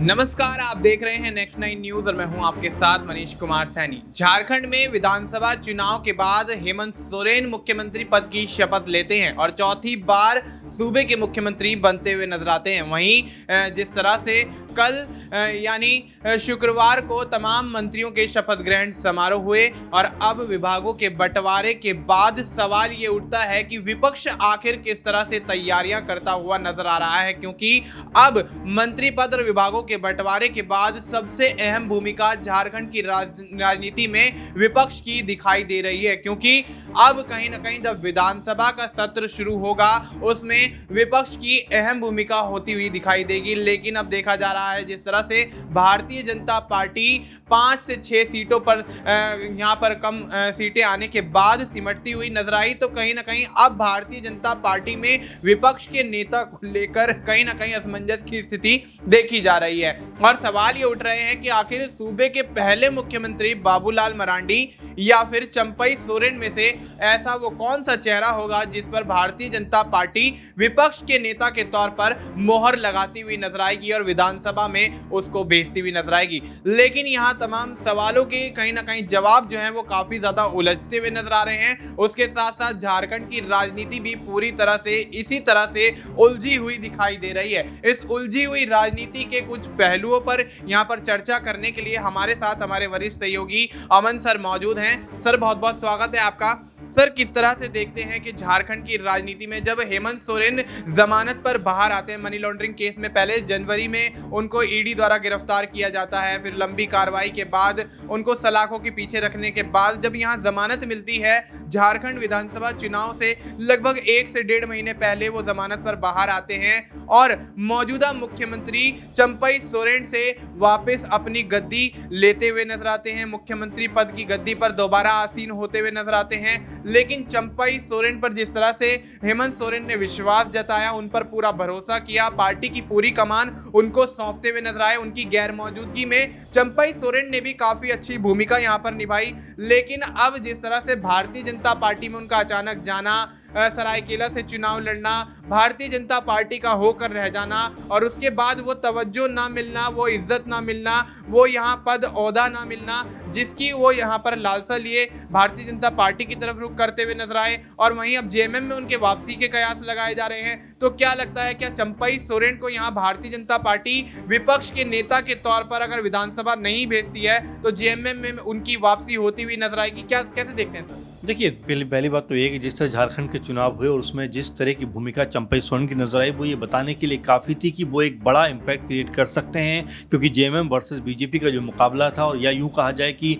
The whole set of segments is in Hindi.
नमस्कार, आप देख रहे हैं नेक्स्ट 9 न्यूज और मैं हूं आपके साथ मनीष कुमार सैनी। झारखंड में विधानसभा चुनाव के बाद हेमंत सोरेन मुख्यमंत्री पद की शपथ लेते हैं और चौथी बार सूबे के मुख्यमंत्री बनते हुए नजर आते हैं। वहीं जिस तरह से कल यानी शुक्रवार को तमाम मंत्रियों के शपथ ग्रहण समारोह हुए और अब विभागों के बंटवारे के बाद सवाल ये उठता है कि विपक्ष आखिर किस तरह से तैयारियां करता हुआ नजर आ रहा है, क्योंकि अब मंत्री पद और विभागों के बंटवारे के बाद सबसे अहम भूमिका झारखंड की राजनीति में विपक्ष की दिखाई दे रही है। क्योंकि अब कहीं ना कहीं जब विधानसभा का सत्र शुरू होगा उसमें विपक्ष की अहम भूमिका होती हुई दिखाई देगी। लेकिन अब देखा जा रहा है जिस तरह से भारतीय जनता पार्टी 5 से 6 सीटों पर यहाँ पर कम सीटें आने के बाद सिमटती हुई नजर आई, तो कहीं ना कहीं अब भारतीय जनता पार्टी में विपक्ष के नेता को लेकर कहीं ना कहीं असमंजस की स्थिति देखी जा रही है। और सवाल ये उठ रहे हैं कि आखिर सूबे के पहले मुख्यमंत्री बाबूलाल मरांडी या फिर चंपई सोरेन में से ऐसा वो कौन सा चेहरा होगा जिस पर भारतीय जनता पार्टी विपक्ष के नेता के तौर पर मोहर लगाती हुई नजर आएगी और विधानसभा में उसको भेजती हुई नजर आएगी। लेकिन यहाँ तमाम सवालों के कहीं ना कहीं जवाब जो है वो काफी ज्यादा उलझते हुए नजर आ रहे हैं। उसके साथ साथ झारखंड की राजनीति भी पूरी तरह से इसी तरह से उलझी हुई दिखाई दे रही है। इस उलझी हुई राजनीति के कुछ पहलुओं पर यहाँ पर चर्चा करने के लिए हमारे साथ हमारे वरिष्ठ सहयोगी अमन सर मौजूद हैं। सर, बहुत बहुत स्वागत है आपका। सर, किस तरह से देखते हैं कि झारखंड की राजनीति में जब हेमंत सोरेन जमानत पर बाहर आते हैं मनी लॉन्ड्रिंग केस में, पहले जनवरी में उनको ईडी द्वारा गिरफ्तार किया जाता है, फिर लंबी कार्रवाई के बाद उनको सलाखों के पीछे रखने के बाद जब यहाँ जमानत मिलती है, झारखंड विधानसभा चुनाव से लगभग 1 से 1.5 महीने पहले वो जमानत पर बाहर आते हैं और मौजूदा मुख्यमंत्री चंपई सोरेन से वापस अपनी गद्दी लेते हुए नजर आते हैं, मुख्यमंत्री पद की गद्दी पर दोबारा आसीन होते हुए नजर आते हैं। लेकिन चंपई सोरेन पर जिस तरह से हेमंत सोरेन ने विश्वास जताया, उन पर पूरा भरोसा किया, पार्टी की पूरी कमान उनको सौंपते हुए नजर आए, उनकी गैर मौजूदगी में चंपई सोरेन ने भी काफी अच्छी भूमिका यहां पर निभाई। लेकिन अब जिस तरह से भारतीय जनता पार्टी में उनका अचानक जाना, सरायकेला से चुनाव लड़ना, भारतीय जनता पार्टी का होकर रह जाना और उसके बाद वो तवज्जो ना मिलना, वो इज्जत ना मिलना, वो यहाँ पद ओहदा ना मिलना जिसकी वो यहाँ पर लालसा लिए भारतीय जनता पार्टी की तरफ रुख करते हुए नजर आए और वहीं अब जेएमएम में उनके वापसी के कयास लगाए जा रहे हैं। तो क्या लगता है, क्या चंपई सोरेन को यहाँ भारतीय जनता पार्टी विपक्ष के नेता के तौर पर अगर विधानसभा नहीं भेजती है तो जेएमएम में उनकी वापसी होती हुई नजर आएगी? क्या कैसे देखते हैं सर? देखिए, पहली बात तो ये कि जिस तरह झारखंड के चुनाव हुए और उसमें जिस तरह की भूमिका चंपई सोरेन की नजर आई वो ये बताने के लिए काफ़ी थी कि वो एक बड़ा इम्पैक्ट क्रिएट कर सकते हैं, क्योंकि जेएमएम वर्सेस बीजेपी का जो मुकाबला था, और या यूँ कहा जाए कि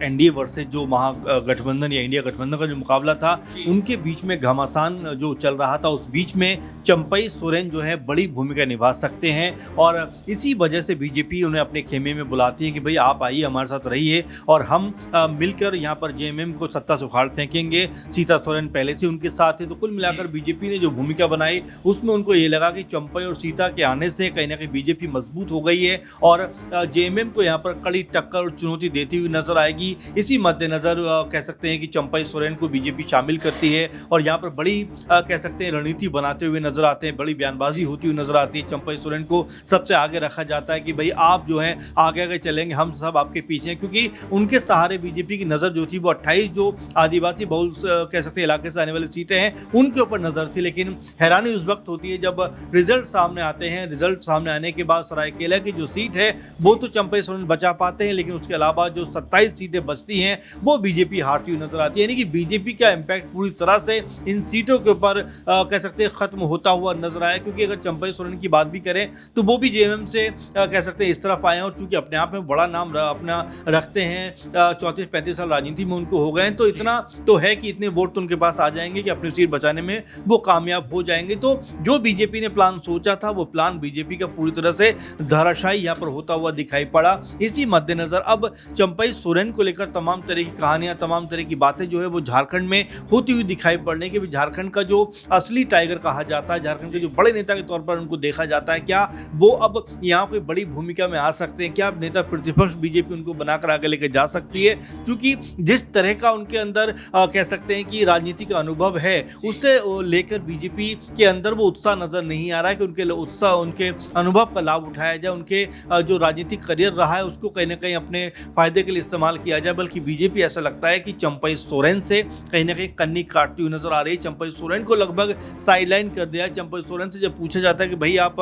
एनडीए वर्सेस जो महागठबंधन या इंडिया गठबंधन का जो मुकाबला था, उनके बीच में घमासान जो चल रहा था, उस बीच में चंपई सोरेन जो है बड़ी भूमिका निभा सकते हैं। और इसी वजह से बीजेपी उन्हें अपने खेमे में बुलाती है कि भाई आप आइए, हमारे साथ रहिए और हम मिलकर यहाँ पर जेएमएम को सत्ता उखाड़ फेंकेंगे। सीता सोरेन पहले से उनके साथ थे, तो कुल मिलाकर बीजेपी ने जो भूमिका बनाई उसमें उनको ये लगा कि चंपई और सीता के आने से कहीं ना कहीं बीजेपी मजबूत हो गई है और जेएमएम को यहाँ पर कड़ी टक्कर और चुनौती देती हुई नजर आएगी। इसी मद्देनजर कह सकते हैं कि चंपई सोरेन को बीजेपी शामिल करती है और यहाँ पर बड़ी कह सकते हैं रणनीति बनाते हुए नजर आते हैं, बड़ी बयानबाजी होती हुई नजर आती है। चंपई सोरेन को सबसे आगे रखा जाता है कि भाई आप जो है आगे आगे चलेंगे, हम सब आपके पीछे हैं, क्योंकि उनके सहारे बीजेपी की नजर जो थी वो 28 जो आदिवासी बहुल कह सकते हैं इलाके से आने वाली सीटें हैं उनके ऊपर नजर थी। लेकिन हैरानी उस वक्त होती है जब रिजल्ट सामने आते हैं। रिजल्ट सामने आने के बाद सरायकेला की जो सीट है वो तो चंपई सोरेन बचा पाते हैं, लेकिन उसके अलावा जो 27 सीटें बचती हैं वो बीजेपी हारती हुई नजर आती है। यानी कि बीजेपी का इम्पैक्ट पूरी तरह से इन सीटों के ऊपर कह सकते हैं खत्म होता हुआ नजर आया, क्योंकि अगर चंपई सोरेन की बात भी करें तो वो भी जेएमएम से कह सकते हैं इस तरफ आए हैं और चूंकि अपने आप में बड़ा नाम अपना रखते हैं, 34-35 साल राजनीति में उनको हो गए हैं, तो इतना तो है कि इतने वोट तो उनके पास आ जाएंगे कि अपनी सीट बचाने में वो कामयाब हो जाएंगे। तो जो बीजेपी ने प्लान सोचा था वो प्लान बीजेपी का पूरी तरह से धराशायी यहाँ पर होता हुआ दिखाई पड़ा। इसी मद्देनजर अब चंपई सोरेन को लेकर तमाम तरह की कहानियां, तमाम तरह की बातें जो है वो झारखंड में होती हुई दिखाई पड़ रही है कि झारखंड का जो असली टाइगर कहा जाता है, झारखंड के जो बड़े नेता के तौर पर उनको देखा जाता है, क्या वो अब यहाँ कोई बड़ी भूमिका में आ सकते हैं? क्या नेता प्रतिपक्ष बीजेपी उनको बनाकर आगे लेकर जा सकती है? क्योंकि जिस तरह का उनके अंदर अंदर कह सकते हैं कि राजनीति का अनुभव है, उससे लेकर बीजेपी के अंदर वो उत्साह नजर नहीं आ रहा है कि उनके उत्साह, उनके अनुभव का लाभ उठाया जाए, उनके जो राजनीतिक करियर रहा है उसको कहीं ना कहीं अपने फायदे के लिए इस्तेमाल किया जाए। बल्कि बीजेपी ऐसा लगता है कि चंपई सोरेन से कहीं ना कहीं कन्नी काटती हुई नजर आ रही है। चंपई सोरेन को लगभग साइडलाइन कर दिया है। चंपई सोरेन से जब पूछा जाता है कि भाई आप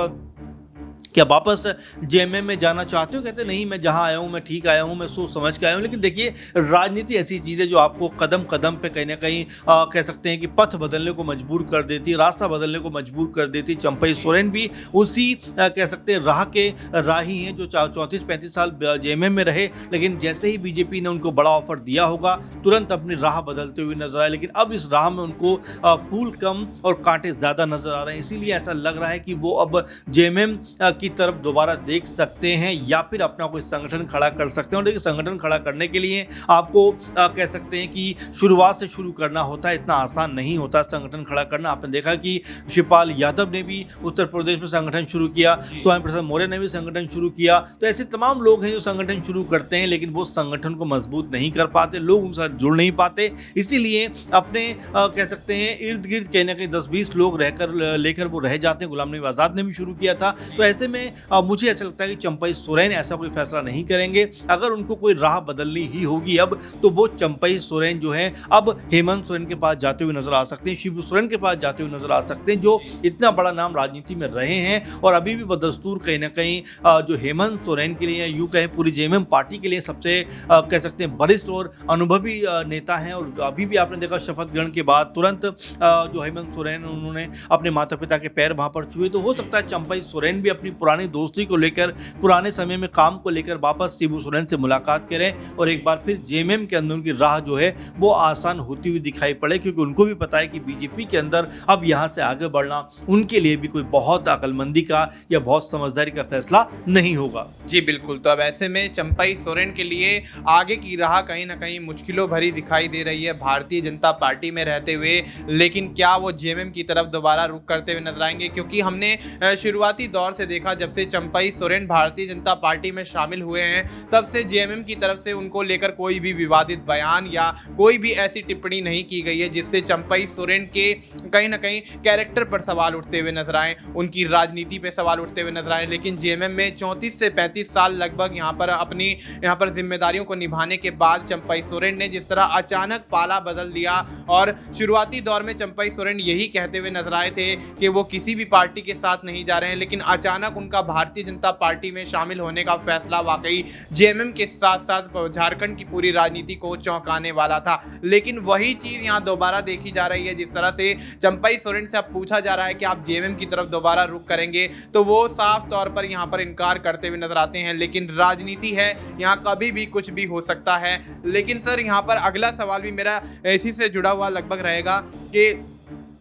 क्या वापस जेएमएम में जाना चाहते हो, कहते नहीं, मैं जहां आया हूं मैं ठीक आया हूं, मैं सोच समझ के आया हूं। लेकिन देखिए, राजनीति ऐसी चीज़ है जो आपको कदम कदम पे कहीं ना कहीं कह सकते हैं कि पथ बदलने को मजबूर कर देती है, रास्ता बदलने को मजबूर कर देती है। चंपई सोरेन भी उसी कह सकते हैं राह के राही हैं जो 34-35 साल जेएमएम में रहे, लेकिन जैसे ही बीजेपी ने उनको बड़ा ऑफर दिया होगा तुरंत अपनी राह बदलते हुए नजर आए। लेकिन अब इस राह में उनको फूल कम और कांटे ज़्यादा नजर आ रहे हैं। इसीलिए ऐसा लग रहा है कि वो अब जेएमएम की तरफ दोबारा देख सकते हैं या फिर अपना कोई संगठन खड़ा कर सकते हैं। और देखिए, संगठन खड़ा करने के लिए आपको कह सकते हैं कि शुरुआत से शुरू करना होता है, इतना आसान नहीं होता संगठन खड़ा करना। आपने देखा कि शिवपाल यादव ने भी उत्तर प्रदेश में संगठन शुरू किया, स्वयं प्रसाद मौर्य ने भी संगठन शुरू किया। तो ऐसे तमाम लोग हैं जो संगठन शुरू करते हैं, लेकिन वो संगठन को मजबूत नहीं कर पाते, लोग उनके साथ जुड़ नहीं पाते। इसीलिए अपने कह सकते हैं इर्द गिर्द कहीं ना कहीं 10-20 लोग लेकर वो रह जाते हैं। गुलाम नबी आज़ाद ने भी शुरू किया था। तो ऐसे में मुझे ऐसा लगता है कि चंपई सोरेन ऐसा कोई फैसला नहीं करेंगे। अगर उनको कोई राह बदलनी ही होगी अब, तो वो चंपई सोरेन जो है अब हेमंत सोरेन के पास जाते हुए नजर आ सकते हैं, शिबू सोरेन के पास जाते हुए नजर आ सकते हैं, जो इतना बड़ा नाम राजनीति में रहे हैं और अभी भी बदस्तूर कहीं ना कहीं जो हेमंत सोरेन के लिए, यूं कहें पूरी जेएमएम पार्टी के लिए सबसे कह सकते हैं वरिष्ठ और अनुभवी नेता हैं। और अभी भी आपने देखा शपथ ग्रहण के बाद तुरंत जो हेमंत सोरेन उन्होंने अपने माता पिता के पैर वहां पर छुए। तो हो सकता है चंपई सोरेन भी अपनी पुरानी दोस्ती को लेकर, पुराने समय में काम को लेकर वापस शिबू सोरेन से मुलाकात करें और एक बार फिर जेएमएम के अंदर उनकी राह जो है वो आसान होती हुई दिखाई पड़े, क्योंकि उनको भी पता है कि बीजेपी के अंदर अब यहां से आगे बढ़ना उनके लिए भी कोई बहुत अकलमंदी का या बहुत समझदारी का फैसला नहीं होगा। जी बिल्कुल। तो अब ऐसे में चंपई सोरेन के लिए आगे की राह कहीं ना कहीं मुश्किलों भरी दिखाई दे रही है भारतीय जनता पार्टी में रहते हुए। लेकिन क्या वो जेएमएम की तरफ दोबारा रुख करते हुए नजर आएंगे? क्योंकि हमने शुरुआती दौर से देखा, जब से चंपई सोरेन भारतीय जनता पार्टी में शामिल हुए हैं तब से जेएमएम की तरफ से उनको लेकर कोई भी विवादित बयान या कोई भी ऐसी टिप्पणी नहीं की गई है जिससे चंपई सोरेन के कहीं ना कहीं कैरेक्टर पर सवाल उठते हुए नजर आए, उनकी राजनीति पे सवाल उठते हुए नजर आए। लेकिन जेएमएम में 34 से 35 साल लगभग यहाँ पर जिम्मेदारियों को निभाने के बाद चंपई सोरेन ने जिस तरह अचानक पाला बदल दिया, और शुरुआती दौर में चंपई सोरेन यही कहते हुए नजर आए थे कि वो किसी भी पार्टी के साथ नहीं जा रहे हैं, लेकिन अचानक उनका भारतीय जनता पार्टी में शामिल होने का फैसला वाकई जेएमएम के साथ साथ झारखंड की पूरी राजनीति को चौंकाने वाला था। लेकिन वही चीज यहाँ दोबारा देखी जा रही है। जिस तरह से चंपई सोरेन से अब पूछा जा रहा है कि आप जेएमएम की तरफ दोबारा रुख करेंगे, तो वो साफ तौर पर यहाँ पर इनकार करते हुए नजर आते हैं। लेकिन राजनीति है, यहाँ कभी भी कुछ भी हो सकता है। लेकिन सर, यहाँ पर अगला सवाल भी मेरा इसी से जुड़ा हुआ लगभग रहेगा कि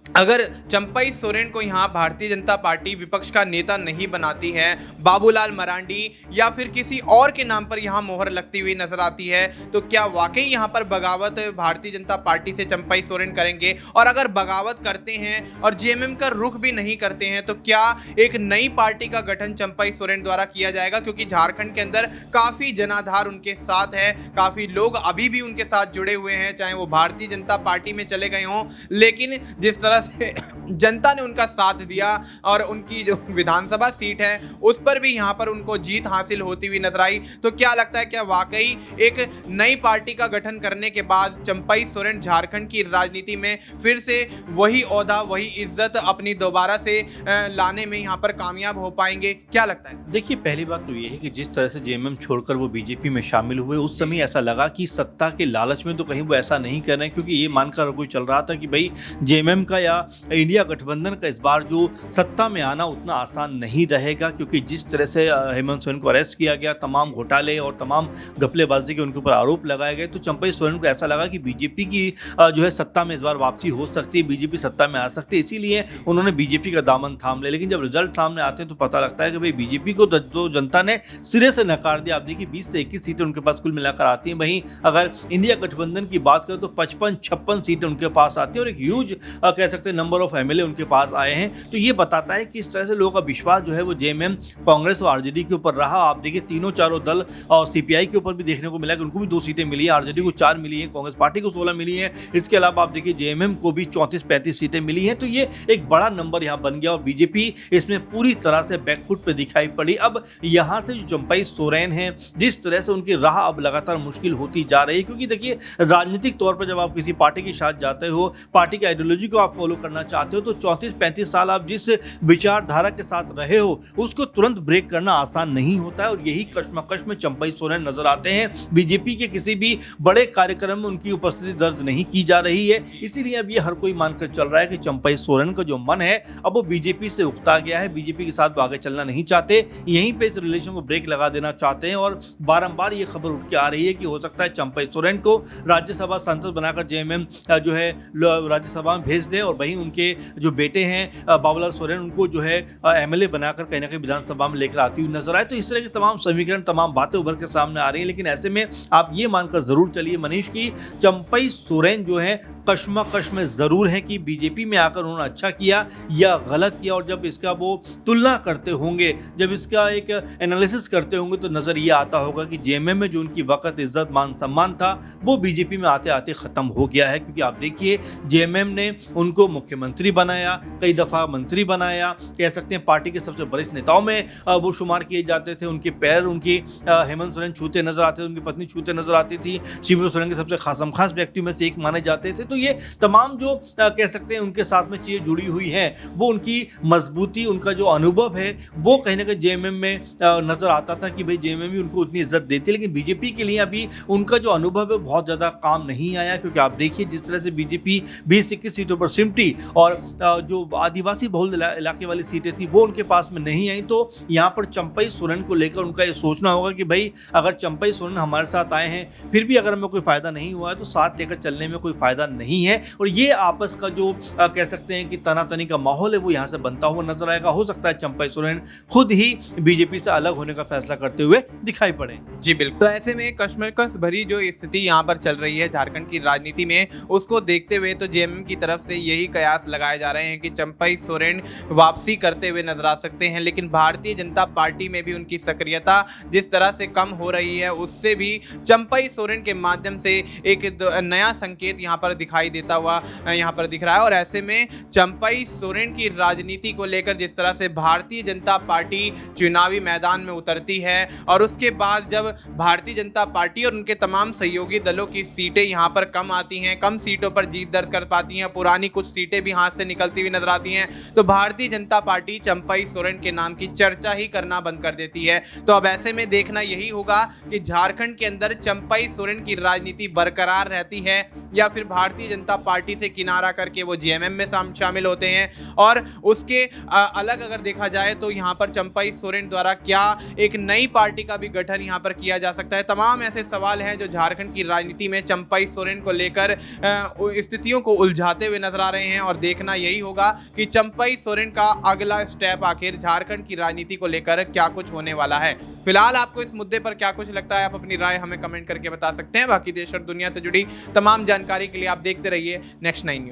अगर चंपई सोरेन को यहाँ भारतीय जनता पार्टी विपक्ष का नेता नहीं बनाती है, बाबूलाल मरांडी या फिर किसी और के नाम पर यहाँ मोहर लगती हुई नजर आती है, तो क्या वाकई यहाँ पर बगावत भारतीय जनता पार्टी से चंपई सोरेन करेंगे? और अगर बगावत करते हैं और जेएमएम का रुख भी नहीं करते हैं, तो क्या एक नई पार्टी का गठन चंपई सोरेन द्वारा किया जाएगा? क्योंकि झारखंड के अंदर काफी जनाधार उनके साथ है, काफी लोग अभी भी उनके साथ जुड़े हुए हैं, चाहे वो भारतीय जनता पार्टी में चले गए हों। लेकिन जिस तरह से जनता ने उनका साथ दिया और उनकी जो विधानसभा सीट है उस पर भी यहाँ पर उनको जीत हासिल होती हुई नजर आई, तो क्या लगता है क्या वाकई एक नई पार्टी का गठन करने के बाद चंपई सोरेन झारखंड की राजनीति में फिर से वही ओहदा, वही इज्जत अपनी दोबारा से लाने में यहाँ पर कामयाब हो पाएंगे? क्या लगता है? देखिए, पहली बात तो ये है कि जिस तरह से जेएमएम छोड़कर वो बीजेपी में शामिल हुए, उस समय ऐसा लगा कि सत्ता के लालच में तो कहीं वो ऐसा नहीं कर रहे हैं, क्योंकि ये मानकर कोई चल रहा था कि भाई जेएमएम का या इंडिया गठबंधन का इस बार जो सत्ता में आना उतना आसान नहीं रहेगा, क्योंकि जिस तरह से हेमंत सोरेन को अरेस्ट किया गया, तमाम घोटाले और तमाम घपलेबाजी के उनके ऊपर आरोप लगाए गए, तो चंपई सोरेन को ऐसा लगा कि बीजेपी की जो है सत्ता में इस बार वापसी हो सकती है, बीजेपी सत्ता में आ सकती है, इसीलिए उन्होंने बीजेपी का दामन थाम लिया। लेकिन जब रिजल्ट सामने आते हैं तो पता लगता है कि भाई बीजेपी को तो जनता ने सिरे से नकार दिया। आप देखिए 20 से 21 सीटें उनके पास कुल मिलाकर आती हैं, वहीं अगर इंडिया गठबंधन की बात करें तो 55-56 सीटें उनके पास आती हैं और एक ह्यूज कह सकते सकते हैं नंबर ऑफ एमएलए उनके पास आए हैं। तो ये बताता है कि इस तरह से लोगों का विश्वास जो है वो जेएमएम, कांग्रेस और आरजेडी के ऊपर रहा। आप देखिए तीनों चारों दल और सीपीआई के ऊपर भी देखने को मिला कि उनको भी 2 सीटें मिली है, आरजेडी को 4 मिली है, कांग्रेस पार्टी को 16 मिली है। इसके अलावा आप देखिए जेएमएम को भी 34-35 सीटें मिली हैं। तो ये एक बड़ा नंबर यहाँ बन गया और बीजेपी इसमें पूरी तरह से बैकफुट पे दिखाई पड़ी। अब यहाँ से जो चंपई सोरेन है, जिस तरह से उनकी राह अब लगातार मुश्किल होती जा रही है, क्योंकि देखिए राजनीतिक तौर पर जब आप किसी पार्टी के साथ जाते हो, पार्टी की आइडियोलॉजी को आप फॉलो करना चाहते हो, तो 34-35 साल आप जिस विचारधारा के साथ रहे हो उसको तुरंत ब्रेक करना आसान नहीं होता है। और यही कश्मकश में चंपई सोरेन नजर आते हैं। बीजेपी के किसी भी बड़े कार्यक्रम में उनकी उपस्थिति दर्ज नहीं की जा रही है, इसीलिए अब ये हर कोई मानकर चल रहा है कि चंपई सोरेन का जो मन है अब वो बीजेपी से उकता गया है, बीजेपी के साथ वो आगे चलना नहीं चाहते, यहीं पे इस रिलेशन को ब्रेक लगा देना चाहते हैं। और बारंबार ये खबर उठ के आ रही है कि हो सकता है चंपई सोरेन को राज्यसभा सांसद बनाकर जेएमएम जो है राज्यसभा में भेज दे और वहीं उनके जो बेटे हैं बाबूलाल सोरेन उनको जो है एमएलए बनाकर कहीं ना कहीं विधानसभा में लेकर आती हुई नजर आए। तो इस तरह के तमाम समीकरण, तमाम बातें उभर के सामने आ रही हैं। लेकिन ऐसे में आप ये मानकर जरूर चलिए मनीष की चंपई सोरेन जो है कश्मकश में जरूर है कि बीजेपी में आकर उन्होंने अच्छा किया या गलत किया। और जब इसका वो तुलना करते होंगे, जब इसका एक एनालिसिस करते होंगे, तो नजर ये आता होगा कि जेएमएम में जो उनकी वक्त, इज्जत, मान सम्मान था वो बीजेपी में आते आते खत्म हो गया है। क्योंकि आप देखिए जेएमएम ने उनको मुख्यमंत्री बनाया, कई दफा मंत्री बनाया, कह सकते हैं पार्टी के सबसे वरिष्ठ नेताओं में वो शुमार किए जाते थे। उनके पैर उनकी हेमंत सोरेन छूते नजर आते थे, उनकी पत्नी छूते नजर आती थी, शिबू सोरेन के सबसे खास व्यक्तियों में से एक माने जाते थे। तो ये तमाम जो कह सकते हैं उनके साथ में चीजें जुड़ी हुई हैं, वो उनकी मजबूती, उनका जो अनुभव है वो कहीं ना कहीं जेएमएम में नजर आता था कि भाई जेएमएम भी उनको उतनी इज्जत देती है। लेकिन बीजेपी के लिए अभी उनका जो अनुभव है बहुत ज्यादा काम नहीं आया। क्योंकि आप देखिए जिस तरह से बीजेपी 20-21 सीटों पर सिमटी और जो आदिवासी बहुल इलाके वाली सीटें थी वो उनके पास में नहीं आई। तो यहाँ पर चंपई सोरेन को लेकर उनका ये सोचना होगा कि भाई अगर चंपई सोरेन हमारे साथ आए हैं, फिर भी अगर हमें कोई फायदा नहीं हुआ है तो साथ लेकर चलने में कोई फायदा नहीं है। और ये आपस का जो कह सकते हैं कि तनातनी का माहौल है वो यहाँ से बनता हुआ नजर आएगा। हो सकता है चंपई सोरेन खुद ही बीजेपी से अलग होने का फैसला करते हुए दिखाई पड़े। जी बिल्कुल। तो ऐसे में कश्मकश भरी जो स्थिति यहाँ पर चल रही है झारखंड की राजनीति में, उसको देखते हुए तो जेएमएम की तरफ से यही कयास लगाए जा रहे हैं कि चंपई सोरेन वापसी करते हुए नजर आ सकते हैं। लेकिन भारतीय जनता पार्टी में भी उनकी सक्रियता जिस तरह से कम हो रही है, उससे भी चंपई सोरेन के माध्यम से एक नया संकेत यहाँ पर दिखाई देता हुआ यहाँ पर दिख रहा है। और ऐसे में चंपई सोरेन की राजनीति को लेकर जिस तरह से भारतीय जनता पार्टी चुनावी मैदान में उतरती है और उसके बाद जब भारतीय जनता पार्टी और उनके तमाम सहयोगी दलों की सीटें यहाँ पर कम आती हैं, कम सीटों पर जीत दर्ज कर पाती हैं, पुरानी कुछ सीटें भी हाथ से निकलती हुई नजर आती हैं, तो भारतीय जनता पार्टी चंपई सोरेन के नाम की चर्चा ही करना बंद कर देती है। तो अब ऐसे में देखना यही होगा कि झारखंड के अंदर चंपई सोरेन की राजनीति बरकरार रहती है या फिर भारतीय जनता पार्टी से किनारा करके वो जेएमएम में शामिल होते हैं। और उसके अलग अगर देखा जाए तो यहाँ पर चंपई सोरेन द्वारा क्या एक नई पार्टी का भी गठन यहाँ पर किया जा सकता है। तमाम ऐसे सवाल हैं जो झारखंड की राजनीति में चंपई सोरेन को लेकर स्थितियों को उलझाते हुए नजर आ रहे हैं। और देखना यही होगा कि चंपई सोरेन का अगला स्टेप आखिर झारखंड की राजनीति को लेकर क्या कुछ होने वाला है। फिलहाल आपको इस मुद्दे पर क्या कुछ लगता है, आप अपनी राय हमें कमेंट करके बता सकते हैं। बाकी देश और दुनिया से जुड़ी तमाम जानकारी के लिए आप देखते रहिए नेक्स्ट 9 न्यूज।